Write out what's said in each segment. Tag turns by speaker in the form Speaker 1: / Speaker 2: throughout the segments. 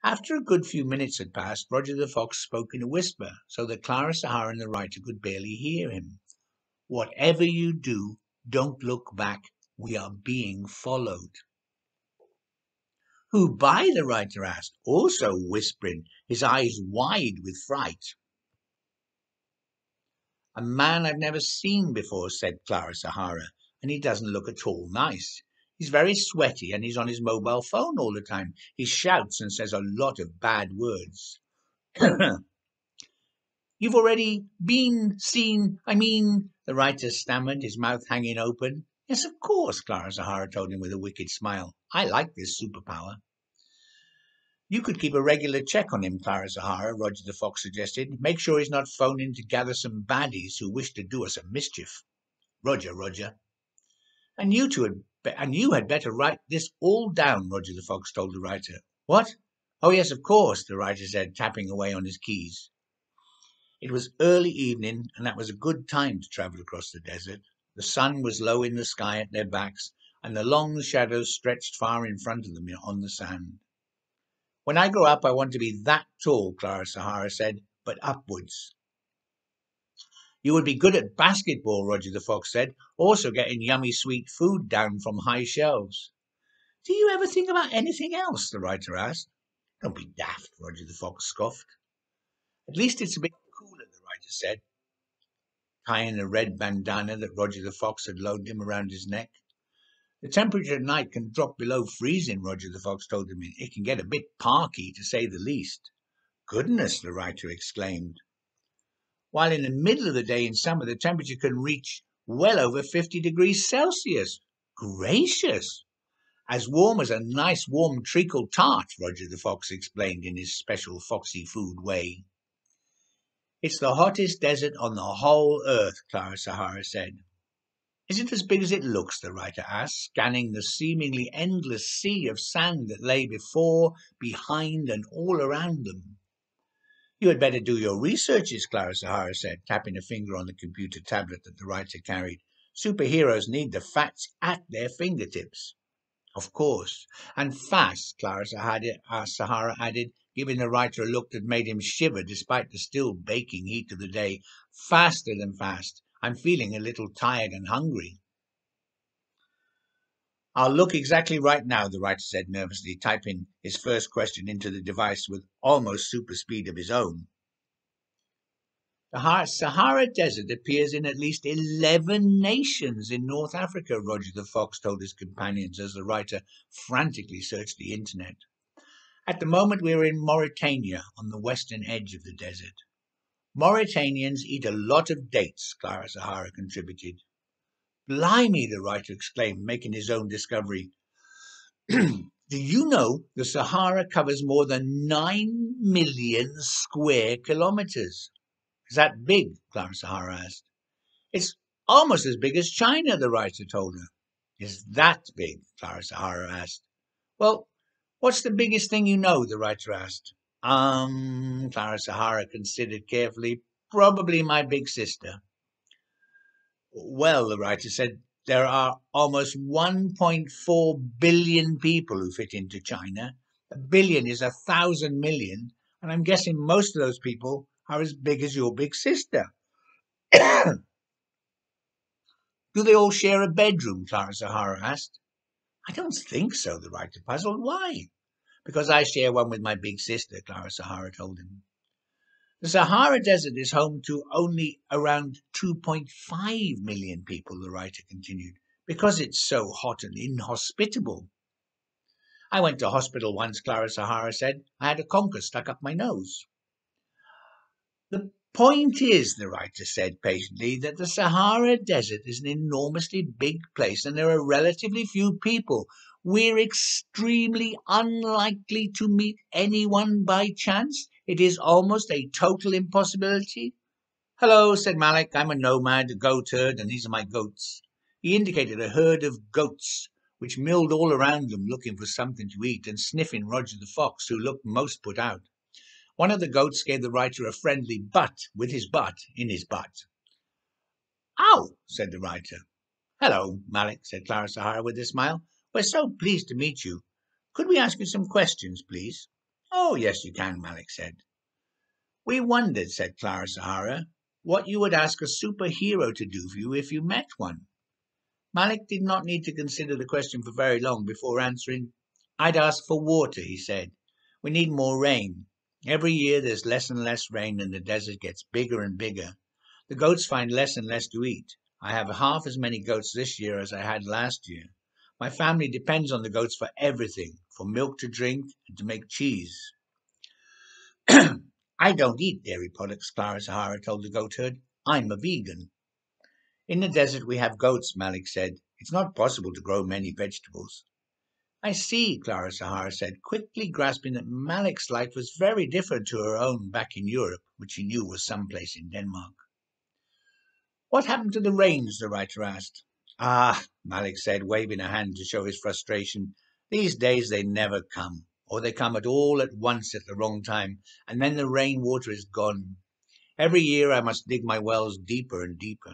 Speaker 1: After a good few minutes had passed, Roger the Fox spoke in a whisper, so that Clara Sahara and the writer could barely hear him. "Whatever you do, don't look back. We are being followed." "Who by?" the writer asked, also whispering, his eyes wide with fright. "A man I've never seen before," said Clara Sahara, "and he doesn't look at all nice. He's very sweaty and he's on his mobile phone all the time. He shouts and says a lot of bad words." "You've already the writer stammered, his mouth hanging open. "Yes, of course," Clara Sahara told him with a wicked smile. "I like this superpower." "You could keep a regular check on him, Clara Sahara," Roger the Fox suggested. "Make sure he's not phoning to gather some baddies who wish to do us a mischief." "Roger, Roger." And you had better write this all down," Roger the Fox told the writer. "What? Oh, yes, of course," the writer said, tapping away on his keys. It was early evening, and that was a good time to travel across the desert. The sun was low in the sky at their backs, and the long shadows stretched far in front of them on the sand. "When I grow up, I want to be that tall," Clara Sahara said, "but upwards." "You would be good at basketball," Roger the Fox said, "also getting yummy sweet food down from high shelves." "Do you ever think about anything else?" the writer asked. "Don't be daft," Roger the Fox scoffed. "At least it's a bit cooler," the writer said, tying a red bandana that Roger the Fox had loaned him around his neck. "The temperature at night can drop below freezing," Roger the Fox told him. "It can get a bit parky, to say the least." "Goodness," the writer exclaimed. "While in the middle of the day in summer the temperature can reach well over 50 degrees Celsius. Gracious! As warm as a nice warm treacle tart," Roger the Fox explained in his special foxy food way. "It's the hottest desert on the whole earth," Clara Sahara said. "Is it as big as it looks?" the writer asked, scanning the seemingly endless sea of sand that lay before, behind, and all around them. "You had better do your researches," Clara Sahara said, tapping a finger on the computer tablet that the writer carried. "Superheroes need the facts at their fingertips." "Of course, and fast," Clara Sahara added, giving the writer a look that made him shiver despite the still baking heat of the day. "Faster than fast. I'm feeling a little tired and hungry." "I'll look exactly right now," the writer said nervously, typing his first question into the device with almost super speed of his own. "The Sahara Desert appears in at least 11 nations in North Africa," Roger the Fox told his companions as the writer frantically searched the internet. "At the moment we are in Mauritania, on the western edge of the desert." "Mauritanians eat a lot of dates," Clara Sahara contributed. "Blimey," the writer exclaimed, making his own discovery. "Do you know the Sahara covers more than 9 million square kilometers?" "Is that big?" Clara Sahara asked. "It's almost as big as China," the writer told her. "Is that big?" Clara Sahara asked. "Well, what's the biggest thing you know?" the writer asked. Clara Sahara considered carefully. "Probably my big sister." "Well," the writer said, "there are almost 1.4 billion people who fit into China. A billion is 1,000 million, and I'm guessing most of those people are as big as your big sister." "Do they all share a bedroom?" Clara Sahara asked. "I don't think so," the writer puzzled. "Why?" "Because I share one with my big sister," Clara Sahara told him. "The Sahara Desert is home to only around 2.5 million people," the writer continued, "because it's so hot and inhospitable." "I went to hospital once," Clara Sahara said. "I had a conker stuck up my nose." "The point is," the writer said patiently, "that the Sahara Desert is an enormously big place and there are relatively few people. We're extremely unlikely to meet anyone by chance. It is almost a total impossibility." "Hello," said Malick. "I'm a nomad, a goatherd, and these are my goats." He indicated a herd of goats, which milled all around them looking for something to eat and sniffing Roger the Fox, who looked most put out. One of the goats gave the writer a friendly butt with his butt in his butt. "Ow," said the writer. "Hello, Malick," said Clara Sahara with a smile. "We're so pleased to meet you. Could we ask you some questions, please?" Oh, yes, you can, Malick said. We wondered, said Clara Sahara, what you would ask a superhero to do for you if you met one. Malick did not need to consider the question for very long before answering. I'd ask for water, he said. We need more rain. Every year there's less and less rain and the desert gets bigger and bigger. The goats find less and less to eat. I have half as many goats this year as I had last year. My family depends on the goats for everything, for milk to drink and to make cheese. I don't eat dairy products, Clara Sahara told the goatherd. I'm a vegan. In the desert we have goats, Malick said. It's not possible to grow many vegetables. I see, Clara Sahara said, quickly grasping that Malick's life was very different to her own back in Europe, which she knew was someplace in Denmark. What happened to the rains? The writer asked. Ah, Malick said, waving a hand to show his frustration. These days they never come, or they come all at once at the wrong time, and then the rain water is gone. Every year I must dig my wells deeper and deeper.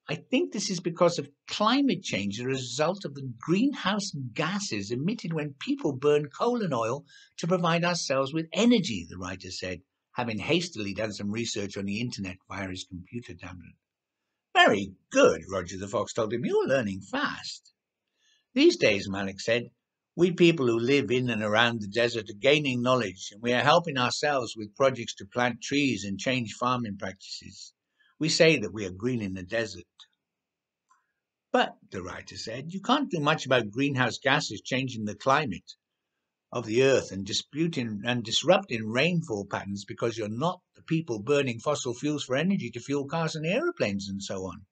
Speaker 1: I think this is because of climate change, a result of the greenhouse gases emitted when people burn coal and oil to provide ourselves with energy, the writer said, having hastily done some research on the internet via his computer tablet. Very good, Roger the Fox told him. You're learning fast. These days, Malick said, we people who live in and around the desert are gaining knowledge, and we are helping ourselves with projects to plant trees and change farming practices. We say that we are greening the desert. But, the writer said, you can't do much about greenhouse gases changing the climate of the earth and disrupting rainfall patterns because you're not the people burning fossil fuels for energy to fuel cars and aeroplanes and so on.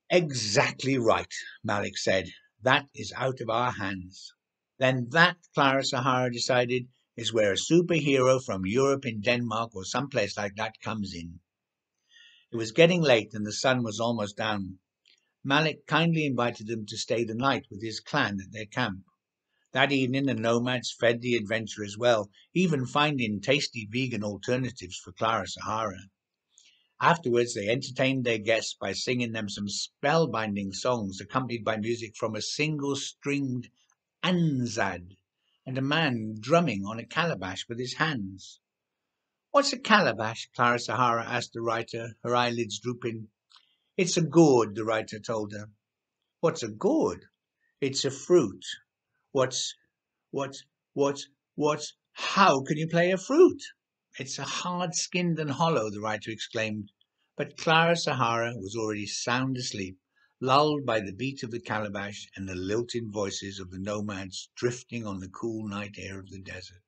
Speaker 1: Exactly right, Malick said. That is out of our hands. Then that, Clara Sahara decided, is where a superhero from Europe in Denmark or someplace like that comes in. It was getting late and the sun was almost down. Malick kindly invited them to stay the night with his clan at their camp. That evening the nomads fed the adventurers well, even finding tasty vegan alternatives for Clara Sahara. Afterwards they entertained their guests by singing them some spellbinding songs accompanied by music from a single-stringed anzad and a man drumming on a calabash with his hands. What's a calabash? Clara Sahara asked the writer, her eyelids drooping. It's a gourd, the writer told her. What's a gourd? It's a fruit. What's, what, how can you play a fruit? It's a hard-skinned and hollow, the writer exclaimed. But Clara Sahara was already sound asleep, lulled by the beat of the calabash and the lilting voices of the nomads drifting on the cool night air of the desert.